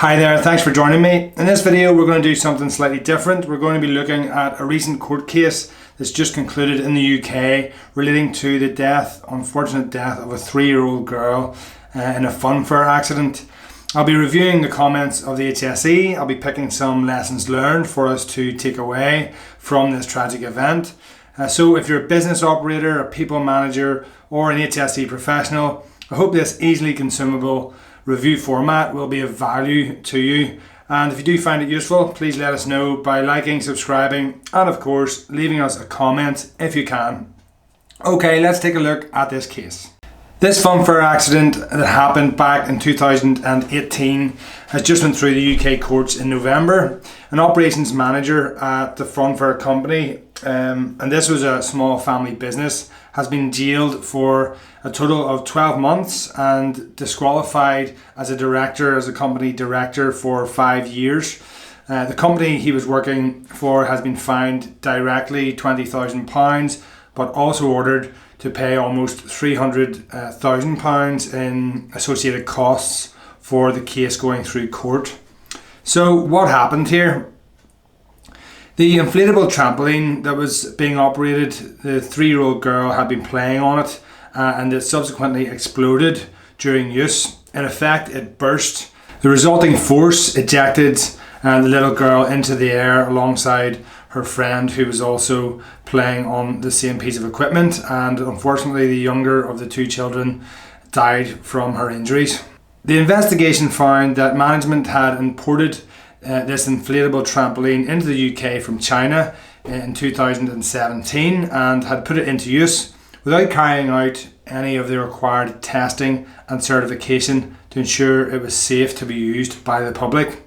Hi there, thanks for joining me. In this video we're going to do something slightly different. We're going to be looking at a recent court case that's just concluded in the UK relating to the unfortunate death of a 3-year-old girl in a funfair accident. I'll be reviewing the comments of the HSE. I'll be picking some lessons learned for us to take away from this tragic event. So if you're a business operator, a people manager or an HSE professional, I hope this easily consumable review format will be of value to you, and if you do find it useful, please let us know by liking, subscribing and of course leaving us a comment if you can. Okay, let's take a look at this case. This funfair accident that happened back in 2018 has just went through the UK courts in November. An operations manager at the funfair company, and this was a small family business, has been jailed for a total of 12 months and disqualified as a company director for 5 years. The company he was working for has been fined directly £20,000, but also ordered to pay almost £300,000 in associated costs for the case going through court. So what happened here? The inflatable trampoline that was being operated, the 3-year-old girl had been playing on it and it subsequently exploded during use. In effect, it burst. The resulting force ejected the little girl into the air alongside her friend who was also playing on the same piece of equipment, and unfortunately the younger of the two children died from her injuries. The investigation found that management had imported this inflatable trampoline into the UK from China in 2017 and had put it into use without carrying out any of the required testing and certification to ensure it was safe to be used by the public.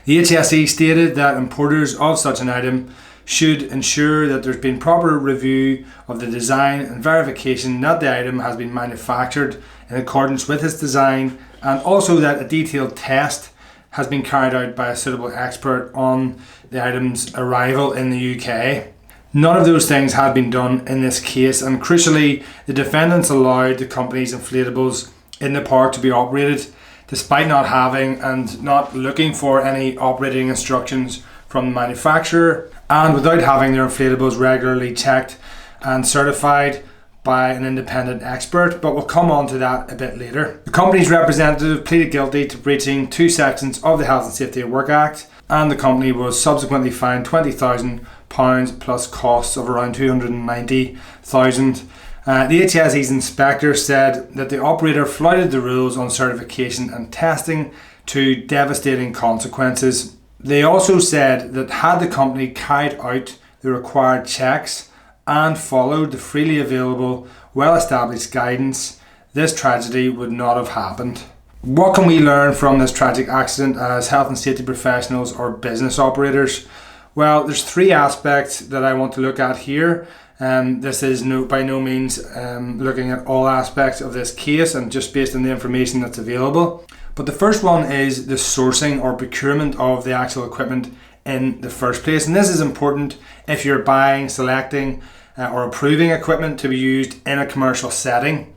The HSE stated that importers of such an item should ensure that there's been proper review of the design and verification that the item has been manufactured in accordance with its design, and also that a detailed test has been carried out by a suitable expert on the item's arrival in the UK. None of those things had been done in this case, and crucially, the defendants allowed the company's inflatables in the park to be operated despite not having and not looking for any operating instructions from the manufacturer, and without having their inflatables regularly checked and certified by an independent expert, but we'll come on to that a bit later. The company's representative pleaded guilty to breaching 2 sections of the Health and Safety at Work Act, and the company was subsequently fined £20,000 plus costs of around £290,000. The HSE's inspector said that the operator flouted the rules on certification and testing to devastating consequences. They also said that had the company carried out the required checks and followed the freely available, well-established guidance, this tragedy would not have happened. What can we learn from this tragic accident as health and safety professionals or business operators? Well, there's 3 aspects that I want to look at here. This is by no means looking at all aspects of this case and just based on the information that's available. But the first one is the sourcing or procurement of the actual equipment in the first place. And this is important if you're buying, selecting or approving equipment to be used in a commercial setting.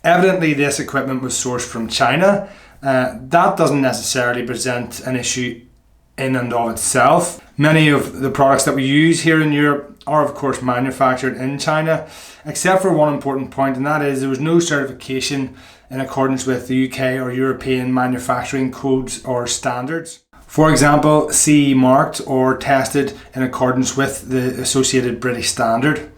Evidently this equipment was sourced from China. That doesn't necessarily present an issue in and of itself. Many of the products that we use here in Europe are of course manufactured in China, except for one important point, and that is there was no certification in accordance with the UK or European manufacturing codes or standards. For example, CE marked or tested in accordance with the associated British standard.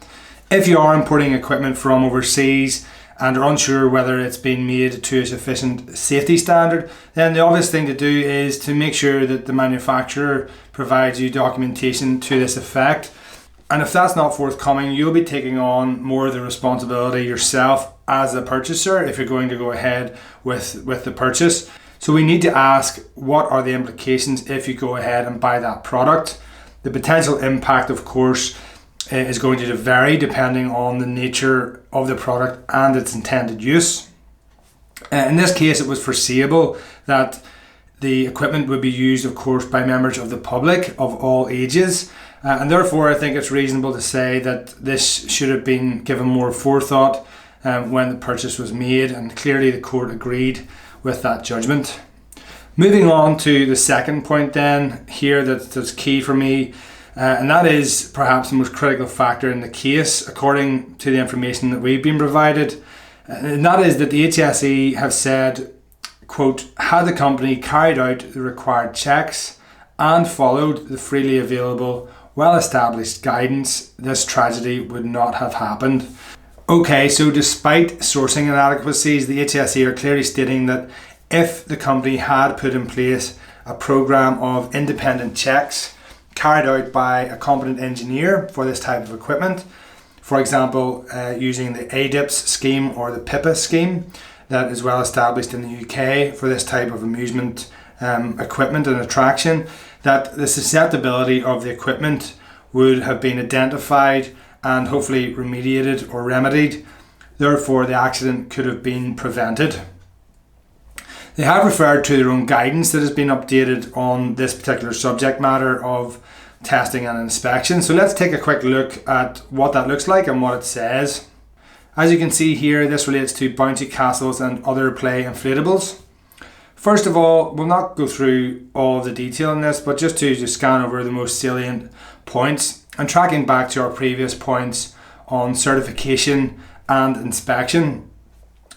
If you are importing equipment from overseas and are unsure whether it's been made to a sufficient safety standard, then the obvious thing to do is to make sure that the manufacturer provides you documentation to this effect. And if that's not forthcoming, you'll be taking on more of the responsibility yourself as a purchaser if you're going to go ahead with the purchase. So we need to ask, what are the implications if you go ahead and buy that product? The potential impact, of course, is going to vary depending on the nature of the product and its intended use. In this case, it was foreseeable that the equipment would be used, of course, by members of the public of all ages. And therefore, I think it's reasonable to say that this should have been given more forethought when the purchase was made, and clearly the court agreed with that judgment. Moving on to the second point then here that's key for me, and that is perhaps the most critical factor in the case according to the information that we've been provided, and that is that the HSE have said, quote, had the company carried out the required checks and followed the freely available, well-established guidance, this tragedy would not have happened. Okay, so despite sourcing inadequacies, the HSE are clearly stating that if the company had put in place a program of independent checks carried out by a competent engineer for this type of equipment, for example, using the ADIPS scheme or the PIPA scheme that is well established in the UK for this type of amusement equipment and attraction, that the susceptibility of the equipment would have been identified and hopefully remediated or remedied. Therefore, the accident could have been prevented. They have referred to their own guidance that has been updated on this particular subject matter of testing and inspection. So let's take a quick look at what that looks like and what it says. As you can see here, this relates to bouncy castles and other play inflatables. First of all, we'll not go through all of the detail in this, but just to scan over the most salient points and tracking back to our previous points on certification and inspection,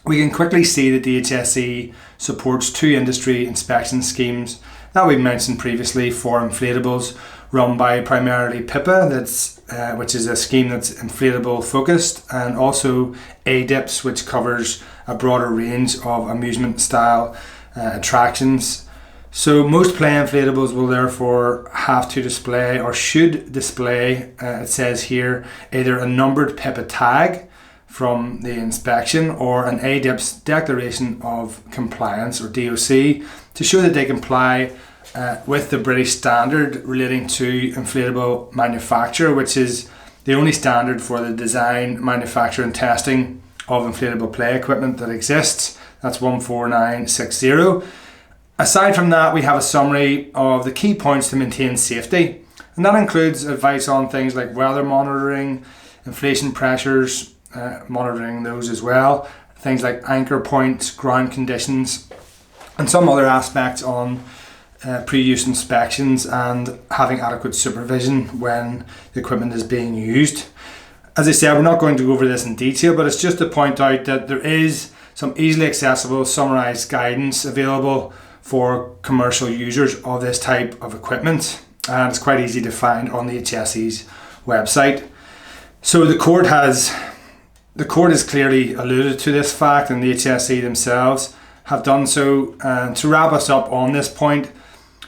we can quickly see that the HSE supports two industry inspection schemes that we mentioned previously for inflatables run by primarily PIPA, which is a scheme that's inflatable focused, and also ADIPS, which covers a broader range of amusement style attractions. So most play inflatables will therefore have to display or should display, it says here, either a numbered PIPA tag from the inspection or an ADIPS declaration of compliance or DOC to show that they comply with the British standard relating to inflatable manufacture, which is the only standard for the design, manufacture and testing of inflatable play equipment that exists. That's 14960. Aside from that, we have a summary of the key points to maintain safety, and that includes advice on things like weather monitoring, inflation pressures, monitoring those as well, things like anchor points, ground conditions, and some other aspects on pre-use inspections and having adequate supervision when the equipment is being used. As I said, we're not going to go over this in detail, but it's just to point out that there is some easily accessible summarised guidance available for commercial users of this type of equipment, and it's quite easy to find on the HSE's website. So the court has clearly alluded to this fact, and the HSE themselves have done so. And to wrap us up on this point,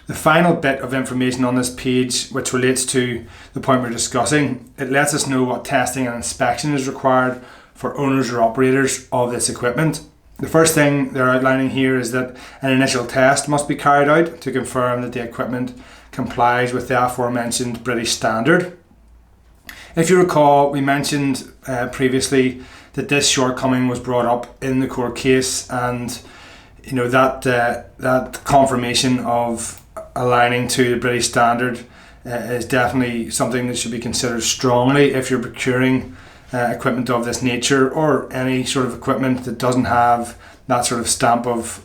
the final bit of information on this page, which relates to the point we're discussing, it lets us know what testing and inspection is required for owners or operators of this equipment. The first thing they're outlining here is that an initial test must be carried out to confirm that the equipment complies with the aforementioned British standard. If you recall, we mentioned previously that this shortcoming was brought up in the court case, and that confirmation of aligning to the British standard is definitely something that should be considered strongly if you're procuring equipment of this nature, or any sort of equipment that doesn't have that sort of stamp of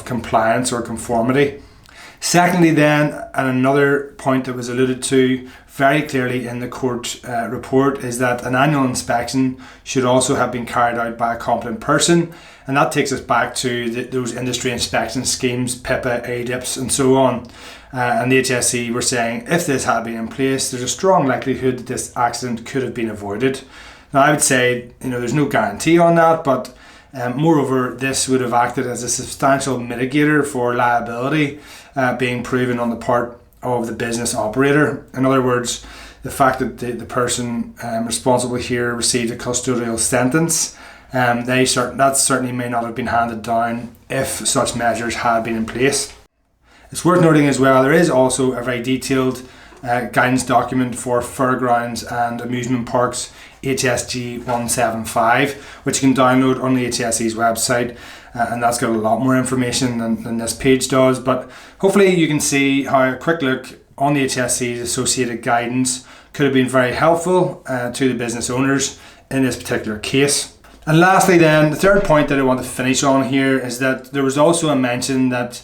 compliance or conformity. Secondly then, and another point that was alluded to very clearly in the court report, is that an annual inspection should also have been carried out by a competent person, and that takes us back to those industry inspection schemes, PIPA, ADIPS and so on. And the HSE were saying if this had been in place, there's a strong likelihood that this accident could have been avoided. Now I would say there's no guarantee on that, but moreover, this would have acted as a substantial mitigator for liability being proven on the part of the business operator. In other words, the fact that the person responsible here received a custodial sentence, that certainly may not have been handed down if such measures had been in place. It's worth noting as well, there is also a very detailed guidance document for fairgrounds and amusement parks, HSG 175, which you can download on the HSE's website, and that's got a lot more information than this page does, but hopefully you can see how a quick look on the HSE's associated guidance could have been very helpful to the business owners in this particular case. And lastly then, the third point that I want to finish on here is that there was also a mention that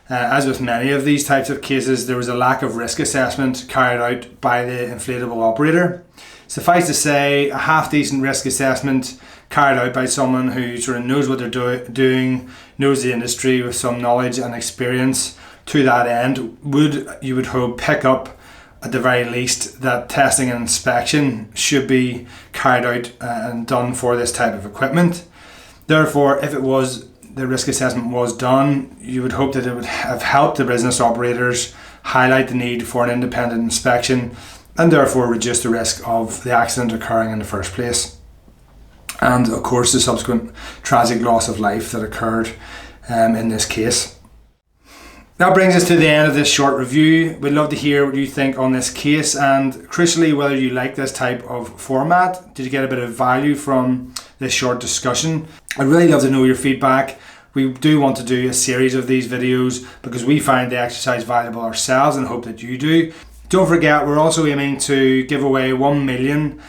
As with many of these types of cases, there was a lack of risk assessment carried out by the inflatable operator. Suffice to say, a half-decent risk assessment carried out by someone who sort of knows what they're doing, knows the industry with some knowledge and experience to that end, you would hope, pick up at the very least that testing and inspection should be carried out and done for this type of equipment. Therefore, if the risk assessment was done, you would hope that it would have helped the business operators highlight the need for an independent inspection and therefore reduce the risk of the accident occurring in the first place. And of course, the subsequent tragic loss of life that occurred in this case. That brings us to the end of this short review. We'd love to hear what you think on this case and crucially whether you like this type of format. Did you get a bit of value from this short discussion? I'd really love to know your feedback. We do want to do a series of these videos because we find the exercise valuable ourselves and hope that you do. Don't forget, we're also aiming to give away 1 million.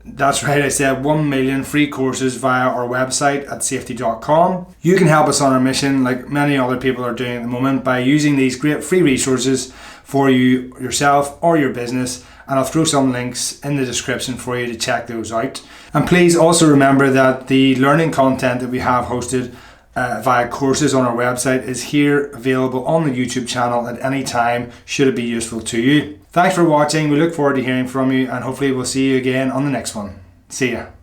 That's right, I said 1 million free courses via our website at safety.com. You can help us on our mission like many other people are doing at the moment by using these great free resources for you, yourself or your business, and I'll throw some links in the description for you to check those out. And please also remember that the learning content that we have hosted via courses on our website is here available on the YouTube channel at any time should it be useful to you. Thanks for watching. We look forward to hearing from you and hopefully we'll see you again on the next one. See ya.